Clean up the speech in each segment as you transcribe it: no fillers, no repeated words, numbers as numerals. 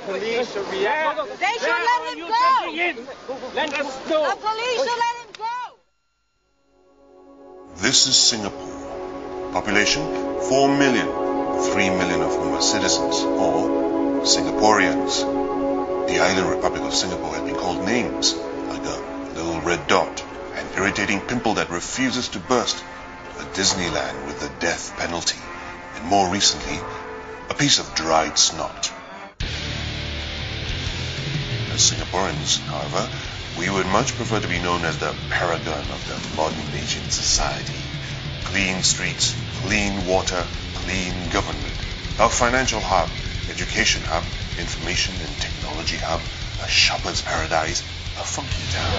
police should react. They should let him go. Let us go. The police should let him go. This is Singapore. Population 4 million, 3 million of whom are citizens or Singaporeans. The island Republic of Singapore has been called names like a little red dot, an irritating pimple that refuses to burst, a Disneyland with the death penalty, and more recently, a piece of dried snot. As Singaporeans, however, we would much prefer to be known as the paragon of the modern Asian society. Clean streets, clean water, clean government. A financial hub, education hub, information and technology hub, a shopper's paradise, a funky town.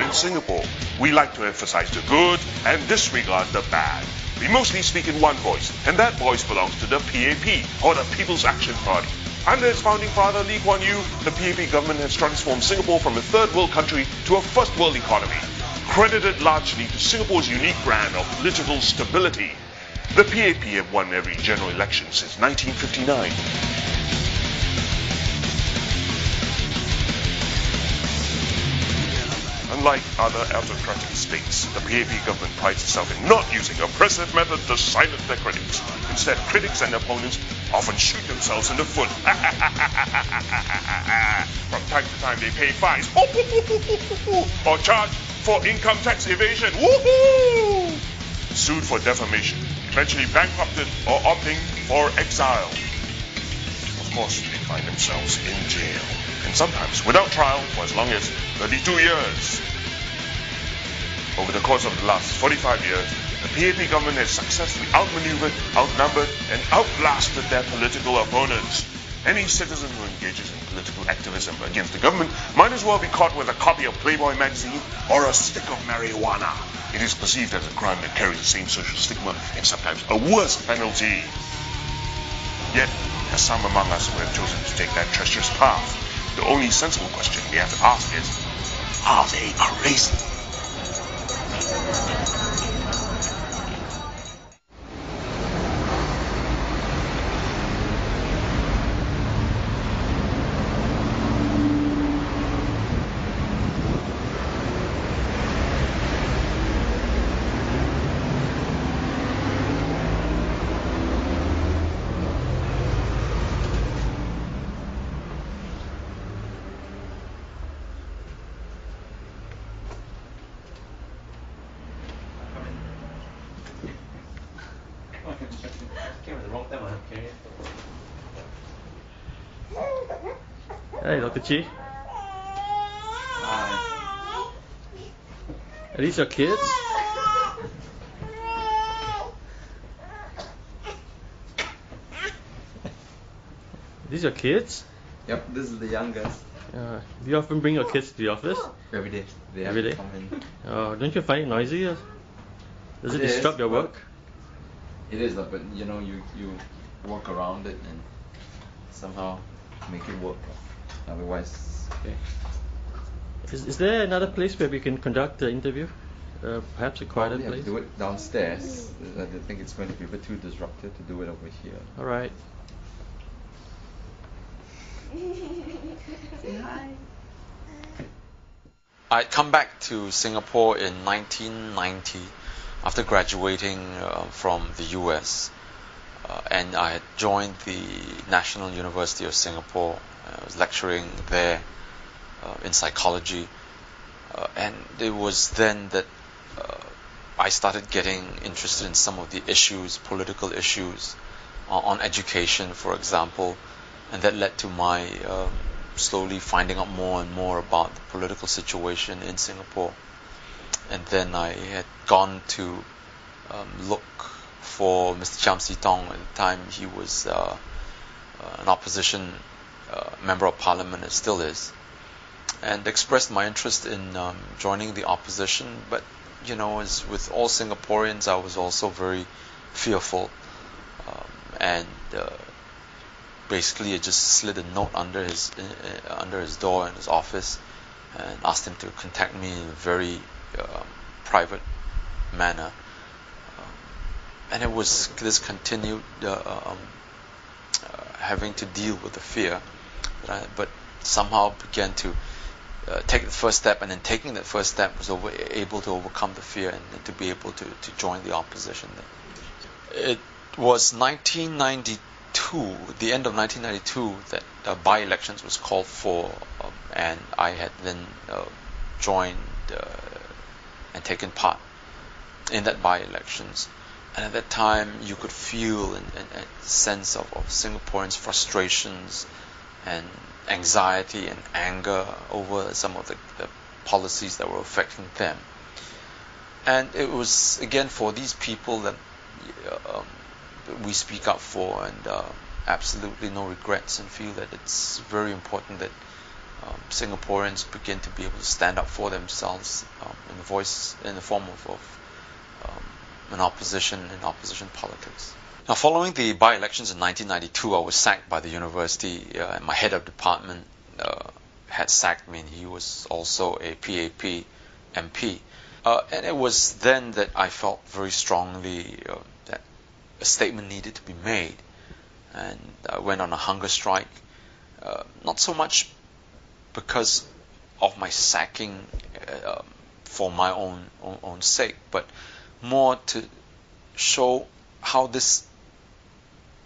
In Singapore, we like to emphasize the good and disregard the bad. We mostly speak in one voice, and that voice belongs to the PAP, or the People's Action Party. Under its founding father, Lee Kuan Yew, the PAP government has transformed Singapore from a third world country to a first world economy, credited largely to Singapore's unique brand of political stability. The PAP have won every general election since 1959. Unlike other autocratic states, the PAP government prides itself in not using oppressive methods to silence their critics. Instead, critics and opponents often shoot themselves in the foot. From time to time, they pay fines or charged for income tax evasion. Woohoo! Sued for defamation, eventually bankrupted or opting for exile. Of course, they find themselves in jail, and sometimes without trial for as long as 32 years. Over the course of the last 45 years, the PAP government has successfully outmaneuvered, outnumbered, and outlasted their political opponents. Any citizen who engages in political activism against the government might as well be caught with a copy of Playboy magazine or a stick of marijuana. It is perceived as a crime that carries the same social stigma and sometimes a worse penalty. Yet, as some among us who have chosen to take that treacherous path, the only sensible question we have to ask is, are they crazy? Hey, Dr. Chee. Are these your kids? These your kids? Yep, this is the youngest. Do you often bring your kids to the office? Every day. They have Every day? to come in. Don't you find it noisy? Does it It is, disrupt your but- work? It is, but you know, you work around it and somehow make it work. Otherwise, Okay. Is there another place where we can conduct the interview? Perhaps a quieter probably have place? to do it downstairs. I think it's going to be a bit too disruptive to do it over here. Alright. I'd come back to Singapore in 1990 after graduating from the US, and I had joined the National University of Singapore. I was lecturing there in psychology, and it was then that I started getting interested in some of the issues, political issues, on education, for example, and that led to my slowly finding out more and more about the political situation in Singapore. And then I had gone to look for Mr. Chiam See Tong. At the time, he was an opposition member of parliament, and still is, and expressed my interest in joining the opposition. But you know, as with all Singaporeans, I was also very fearful, and basically I just slid a note under his door in his office and asked him to contact me in a very private manner. and it was this continued having to deal with the fear, but somehow began to take the first step, and in taking that first step was able to overcome the fear and to be able to join the opposition. It was 1992, the end of 1992, that by-elections was called for, and I had then joined and taken part in that by-elections. And at that time, you could feel a sense of Singaporeans' frustrations and anxiety and anger over some of the policies that were affecting them. And it was, again, for these people that we speak up for, and absolutely no regrets, and feel that it's very important that Singaporeans begin to be able to stand up for themselves in the form of an opposition in opposition politics. Now, following the by-elections in 1992, I was sacked by the university, and my head of department had sacked me, and he was also a PAP MP. And it was then that I felt very strongly that a statement needed to be made, and I went on a hunger strike, not so much because of my sacking for my own sake, but more to show how this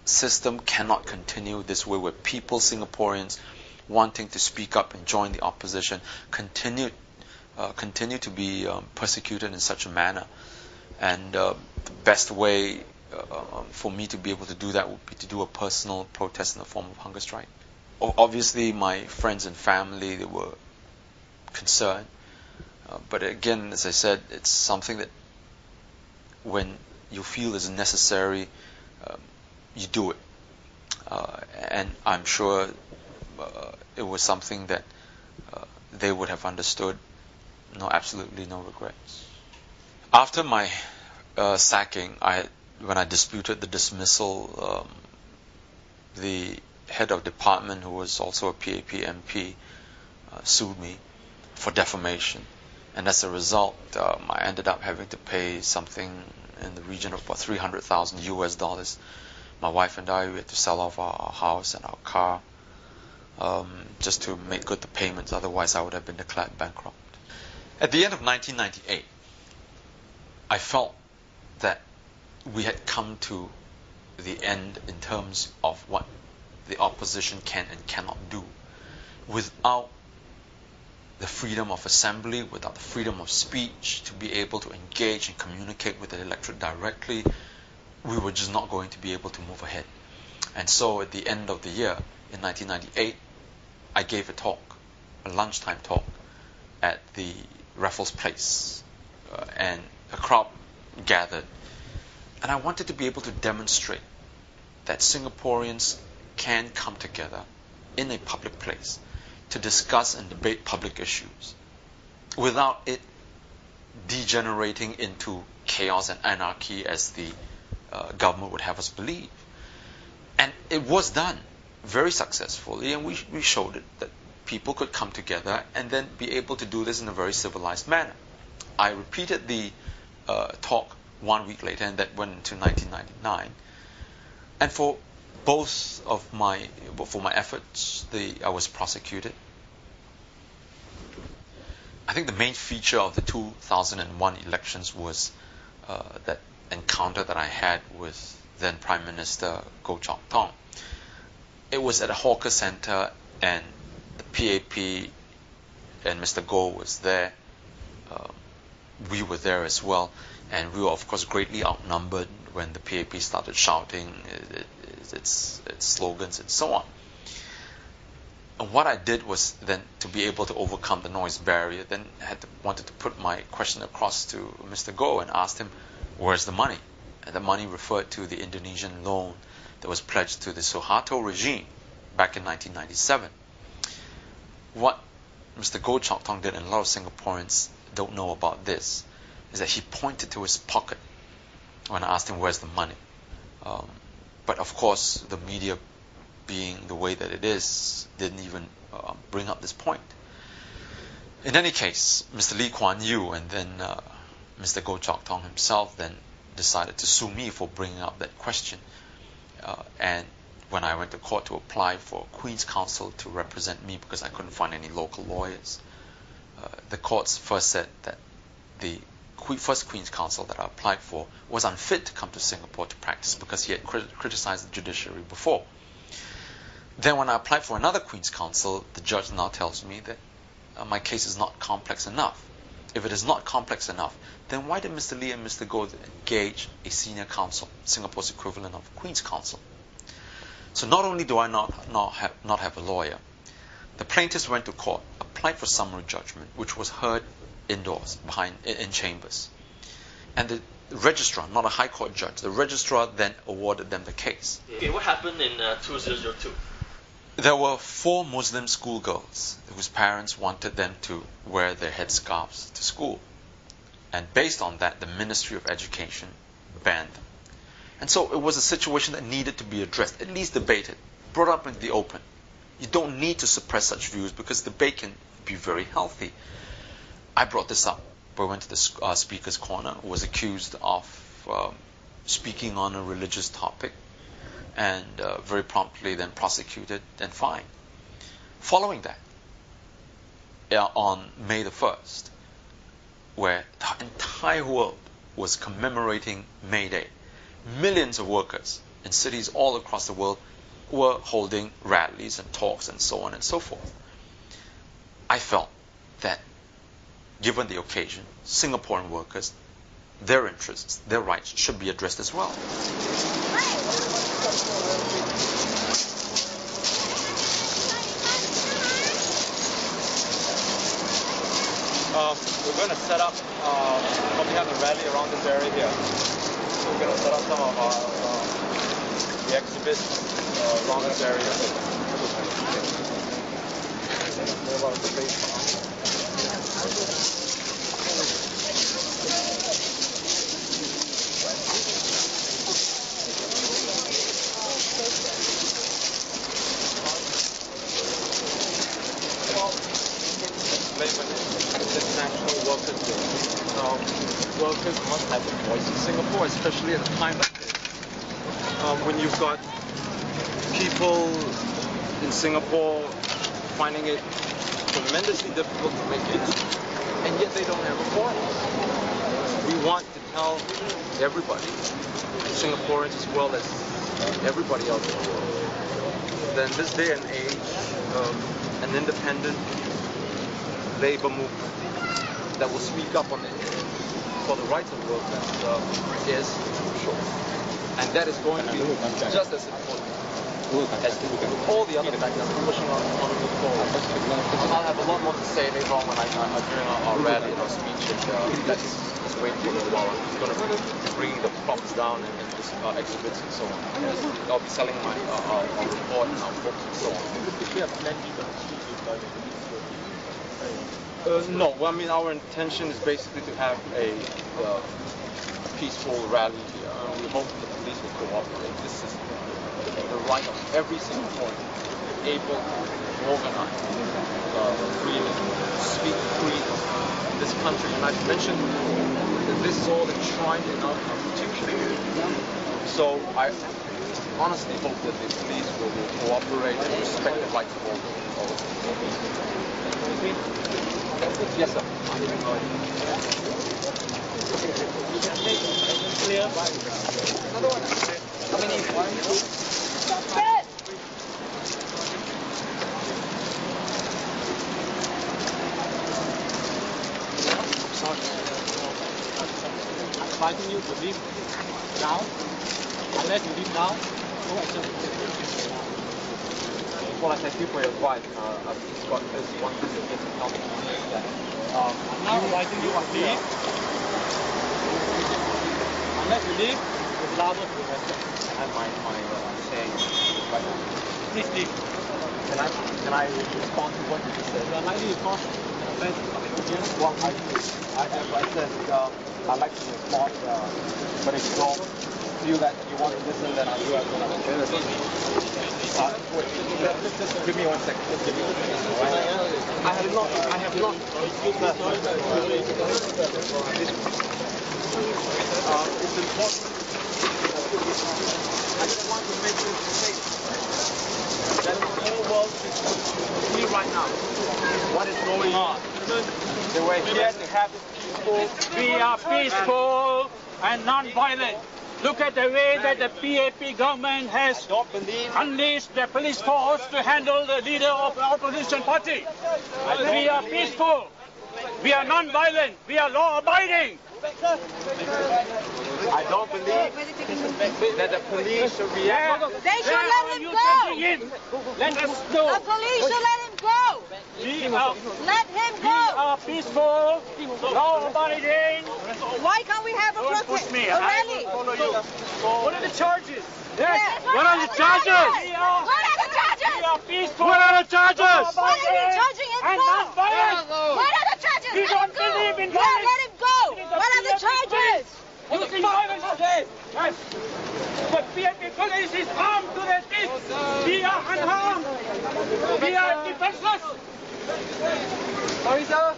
system cannot continue this way, where people, Singaporeans, wanting to speak up and join the opposition, continue to be persecuted in such a manner. And the best way for me to be able to do that would be to do a personal protest in the form of hunger strike. Obviously, my friends and family, they were concerned, but again, as I said, it's something that when you feel is necessary, you do it. And I'm sure it was something that they would have understood. Absolutely no regrets. After my sacking, when I disputed the dismissal, the head of department, who was also a PAP MP, sued me for defamation. And as a result, I ended up having to pay something in the region of about $300,000. My wife and I, we had to sell off our house and our car just to make good the payments. Otherwise, I would have been declared bankrupt. At the end of 1998, I felt that we had come to the end in terms of what the opposition can and cannot do. Without the freedom of assembly, without the freedom of speech, to be able to engage and communicate with the electorate directly, we were just not going to be able to move ahead. And so at the end of the year, in 1998, I gave a talk, a lunchtime talk, at the Raffles Place, and a crowd gathered. And I wanted to be able to demonstrate that Singaporeans can come together in a public place to discuss and debate public issues without it degenerating into chaos and anarchy as the government would have us believe. And it was done very successfully, and we showed it that people could come together and then be able to do this in a very civilized manner. I repeated the talk 1 week later, and that went into 1999. And for both of my efforts, I was prosecuted. I think the main feature of the 2001 elections was that encounter that I had with then Prime Minister Goh Chok Tong. It was at a hawker center, and the PAP and Mr. Goh was there. We were there as well, and we were of course greatly outnumbered when the PAP started shouting its slogans and so on. And what I did was then to be able to overcome the noise barrier, then wanted to put my question across to Mr. Goh and asked him, where's the money? And the money referred to the Indonesian loan that was pledged to the Suharto regime back in 1997. What Mr. Goh Chok Tong did, and a lot of Singaporeans don't know about this, is that he pointed to his pocket when I asked him where's the money. But of course, the media, being the way that it is, didn't even bring up this point. In any case, Mr. Lee Kuan Yew and then Mr. Goh Chok Tong himself then decided to sue me for bringing up that question. And when I went to court to apply for Queen's Counsel to represent me because I couldn't find any local lawyers, the courts first said that the first Queen's Counsel that I applied for was unfit to come to Singapore to practice because he had criticized the judiciary before. Then when I applied for another Queen's Counsel, the judge now tells me that my case is not complex enough. If it is not complex enough, then why did Mr. Lee and Mr. Goh engage a senior counsel, Singapore's equivalent of Queen's Counsel? So not only do I not have a lawyer, the plaintiffs went to court, applied for summary judgment, which was heard indoors, in chambers. And the registrar, not a high court judge, the registrar then awarded them the case. Okay, what happened in 2002? There were 4 Muslim schoolgirls whose parents wanted them to wear their headscarves to school. And based on that, the Ministry of Education banned them. And so it was a situation that needed to be addressed, at least debated, brought up in the open. You don't need to suppress such views because debate can be very healthy. I brought this up. I went to the speaker's corner, was accused of speaking on a religious topic, and very promptly then prosecuted and fined. Following that, on May the 1st, where the entire world was commemorating May Day, millions of workers in cities all across the world were holding rallies and talks and so on and so forth. I felt that, given the occasion, Singaporean workers, their interests, their rights should be addressed as well. We're going to set up, probably have a rally around this area here. So we're going to set up some of the exhibits around this area. International Workers Day. Workers must have a voice in Singapore, especially at a time like this. When you've got people in Singapore finding it tremendously difficult to make it, and yet they don't have a voice. We want to tell everybody, Singaporeans as well as everybody else in the world, that in this day and age, an independent labor movement that will speak up on it for the rights of workers is crucial. And that is going to be just as important as all the other factors pushing on the move forward. I'll have a lot more to say later on when during our rally and our speech, and let's wait for a little while. I'm just going to be bringing the props down and exhibits and so on. I'll be selling my report and our books and so on. No, well, I mean, our intention is basically to have a peaceful rally here. We hope the police will cooperate. This is the right of every Singaporean to be able to organize freely, speak freely in this country. And I've mentioned that this is all enshrined in our Constitution. So I honestly hope that the police will cooperate and respect the rights of all people. Yes, sir. Clear. Another one. How many? Stop it! Sorry. I'm inviting you to leave now. Unless you leave now, no action. Well, I thank you for your advice. I've just got this one thing to get to tell me that I'm now inviting you to leave. Unless you leave, it's liable to arrest you. I have my saying right now. Please leave. Can I respond to what you just said? I'd like you to respond. Well, I said I'd like to respond, but it's all feel that you want to listen, then I'll do it. Just give me 1 second. Just give me 1 second. Right? I have not. It's important. I just want to make this statement that the whole world should see right now what is going on. They were here to have this peaceful. We are peaceful and non-violent. Look at the way that the PAP government has unleashed the police force to handle the leader of the opposition party. We are peaceful. We are non-violent. We are law-abiding. I don't believe that the police should react. They should let him go. Let us go. The police should let him go. Let him We go. are peaceful, law-abiding. Why can't we have a protest? me. A rally? What are the charges? Yes. What are the charges? What are the charges? We are peaceful. What are the charges? What are you charging him and for? non-violent. What are the charges? We Let don't him go. believe in Yeah, violence. let him go. What are the charges? Using violence today. Yes. But PAP police is armed to the teeth. We are unharmed. We are defenseless. Sorry, sir.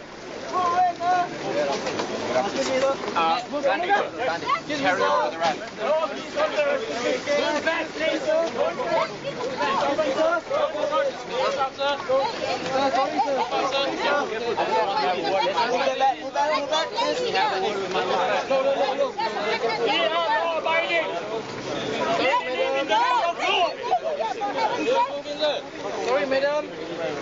Carry on with the rest. Move back, please. We are law-abiding. We believe in the rule of law. Sorry, madam.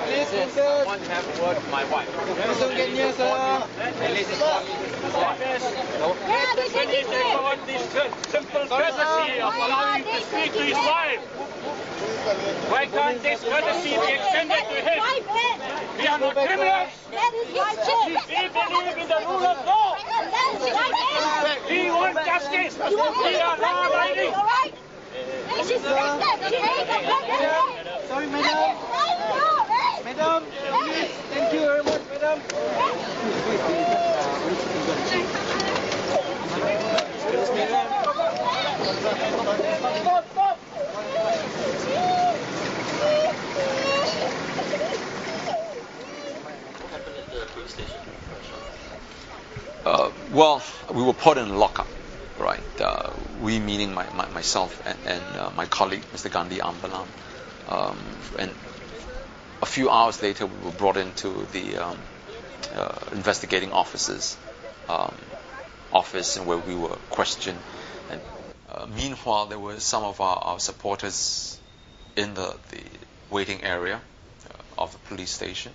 Please, sir. I want to have a word with my wife. Please don't get near, sir. When he got this simple courtesy of allowing him to speak to his wife, why can't this courtesy be extended to him? We are not criminals. We believe in the rule of law. We want justice. We are law-abiding. Sorry, madam. Madam, please. Thank you very much, madam. Well, we were put in lockup, right? We meaning myself and my colleague, Mr. Gandhi Ambalam. And a few hours later, we were brought into the investigating officer's office, and where we were questioned. And meanwhile, there were some of our supporters in the waiting area of the police station,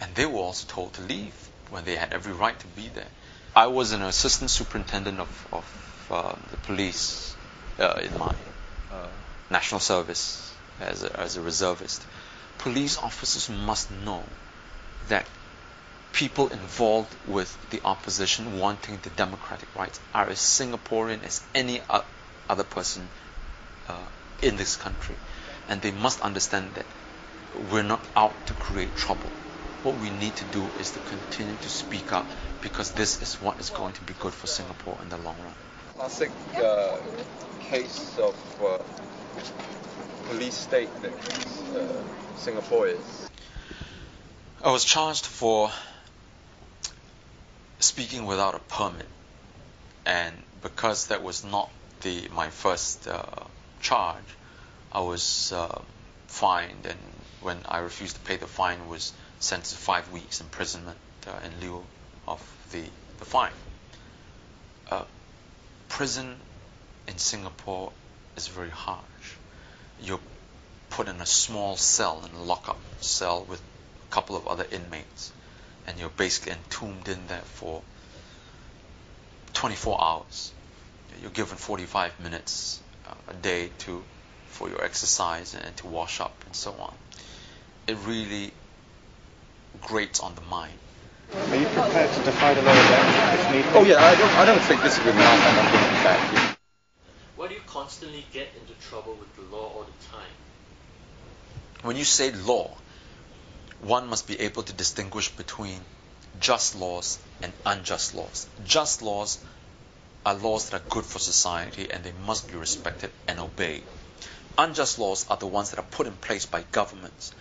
and they were also told to leave when they had every right to be there. I was an assistant superintendent of the police in my national service as a reservist. Police officers must know that people involved with the opposition wanting the democratic rights are as Singaporean as any other person in this country. And they must understand that we're not out to create trouble. What we need to do is to continue to speak up, because this is what is going to be good for Singapore in the long run. Classic case of police state that Singapore is. I was charged for speaking without a permit, and because that was not my first charge, I was fined, and when I refused to pay the fine, was sentenced to 5 weeks imprisonment in lieu of the fine. Prison in Singapore is very harsh. You're put in a small cell, in a lockup cell with a couple of other inmates, and you're basically entombed in there for 24 hours. You're given 45 minutes a day for your exercise and to wash up and so on. It really grates on the mind. Are you prepared to defy the law again if need be? Oh yeah, I don't think this is going to last. I'm not going to be back here. Why do you constantly get into trouble with the law all the time? When you say law, one must be able to distinguish between just laws and unjust laws. Just laws are laws that are good for society, and they must be respected and obeyed. Unjust laws are the ones that are put in place by governments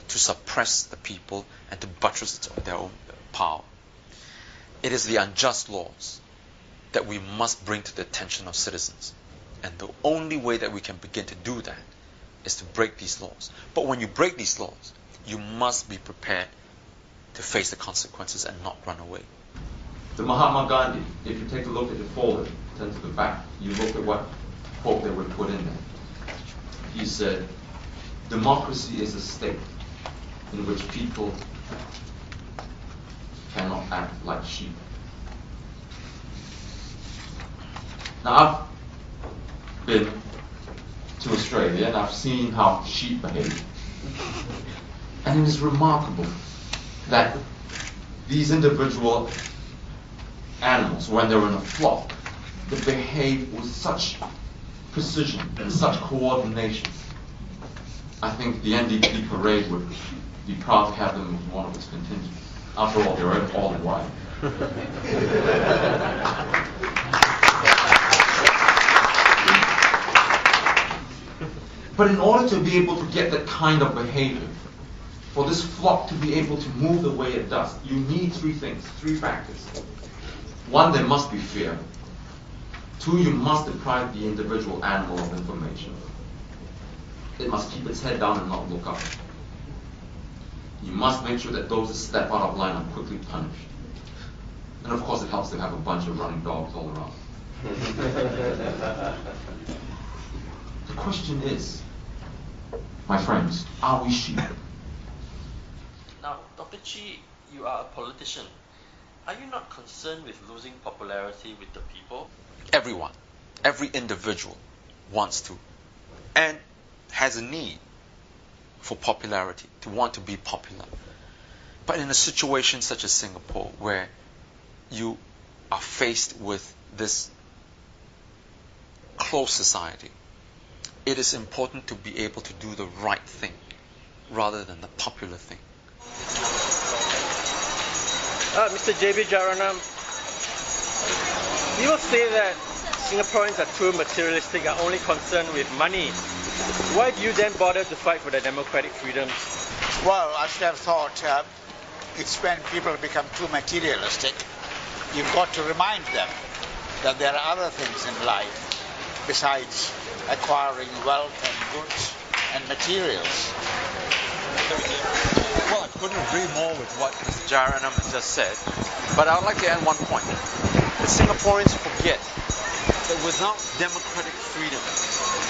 to suppress the people and to buttress their own power. It is the unjust laws that we must bring to the attention of citizens. And the only way that we can begin to do that is to break these laws. But when you break these laws, you must be prepared to face the consequences and not run away. The Mahatma Gandhi, if you take a look at the folder, turn to the back, you look at what quote they were put in there. He said, democracy is a state in which people cannot act like sheep. Now, I've been to Australia and I've seen how sheep behave. And it is remarkable that these individual animals, when they're in a flock, they behave with such precision and such coordination. I think the NDP parade would be proud to have them as one of its contingents. After all, they're all in white. But in order to be able to get that kind of behavior, for this flock to be able to move the way it does, you need three things, three factors. One, there must be fear. Two, you must deprive the individual animal of information. It must keep its head down and not look up. You must make sure that those that step out of line are quickly punished. And of course it helps to have a bunch of running dogs all around. The question is, my friends, are we sheep? Now, Dr. Chee, you are a politician. Are you not concerned with losing popularity with the people? Everyone, every individual wants to and has a need for popularity, to want to be popular. But in a situation such as Singapore, where you are faced with this closed society, it is important to be able to do the right thing rather than the popular thing. Mr. J.B. Jaranam, people say that Singaporeans are too materialistic, are only concerned with money. Why do you then bother to fight for their democratic freedoms? Well, I should have thought it's when people become too materialistic, you've got to remind them that there are other things in life besides acquiring wealth and goods and materials. Well, I couldn't agree more with what Mr. Jaranam has just said, but I would like to add one point. The Singaporeans forget that without democratic freedom,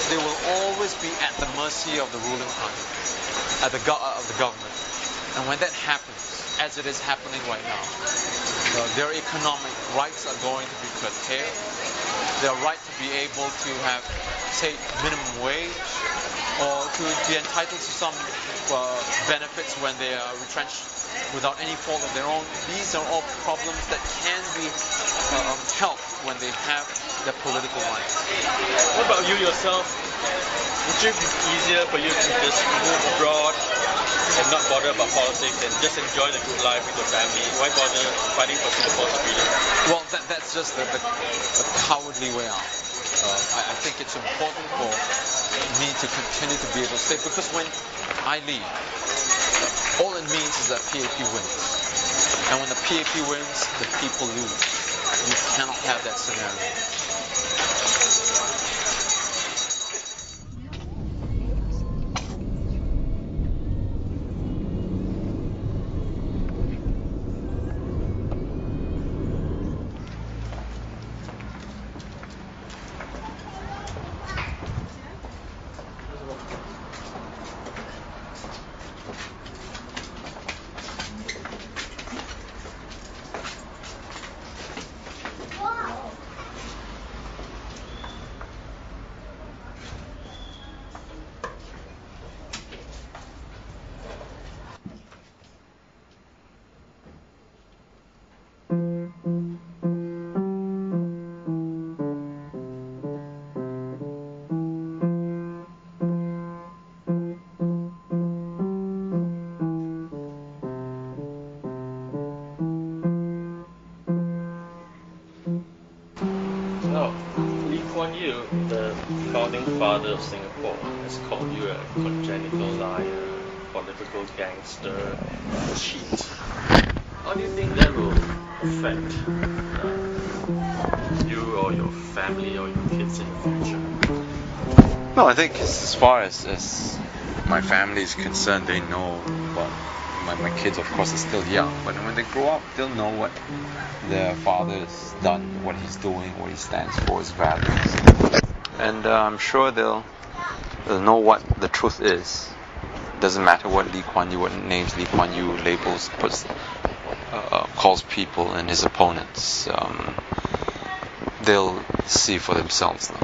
they will always be at the mercy of the ruling party, of the government. And when that happens, as it is happening right now, their economic rights are going to be curtailed. Their right to be able to have, say, minimum wage, or to be entitled to some benefits when they are retrenched without any fault of their own. These are all problems that can be helped when they have their political rights. What about you yourself? Would it be easier for you to just move abroad and not bother about politics and just enjoy the good life with your family? Why bother fighting for Singapore's freedom? Well, that's just the cowardly way out. I think it's important for me to continue to be able to stay, because when I leave, all it means is that PAP wins. And when the PAP wins, the people lose. You cannot have that scenario. Kuan Yew, the founding father of Singapore, has called you a congenital liar, political gangster, a cheat. How do you think that will affect you or your family or your kids in the future? No, I think as far as my family is concerned, they know. But my kids, of course, are still young. But when they grow up, they'll know what their father has done, what he's doing, what he stands for, his values. And I'm sure they'll know what the truth is. Doesn't matter what names Lee Kuan Yew labels, calls people and his opponents. They'll see for themselves now.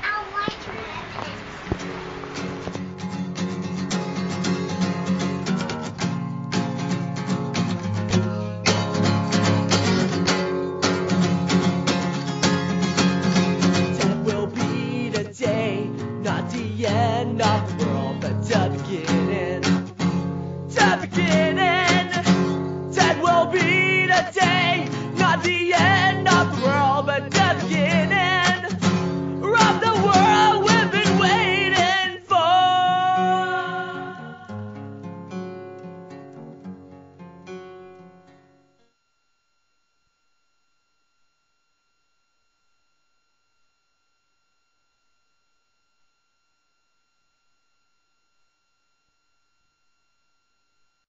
That will be the day, not the end of the world, but the beginning. The beginning. That will be the day, not the end.